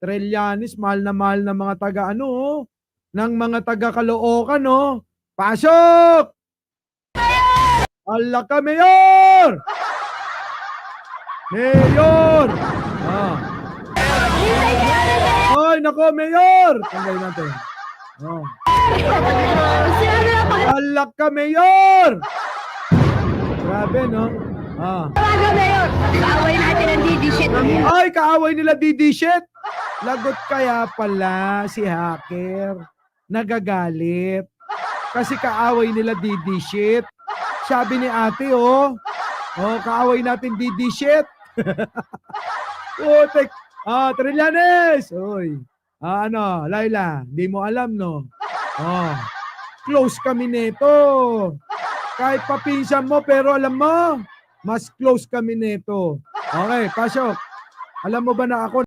Trillanes, mahal na mga taga ano, oh, ng mga taga Caloocan, no? Pasok! Ala ka, Mayor! Mayor! Ah. Ay, nako, Mayor! Tanggalin natin. Oh. Ala ka, Mayor! Grabe, no? Ah. Kaaway natin ang didishit. Ay, kaaway nila didishit. Lagot kaya pala si hacker. Nagagalit. Kasi kaaway nila didishit. Sabi ni ate, oh. Oh, kaaway natin didishit. Putek. Trillanes. Oy. Ano, Laila, di mo alam, no? Oh. Close kami nito. Kahit papinsan mo, pero alam mo, mas close kami nito. Okay, pasok. Alam mo ba na ako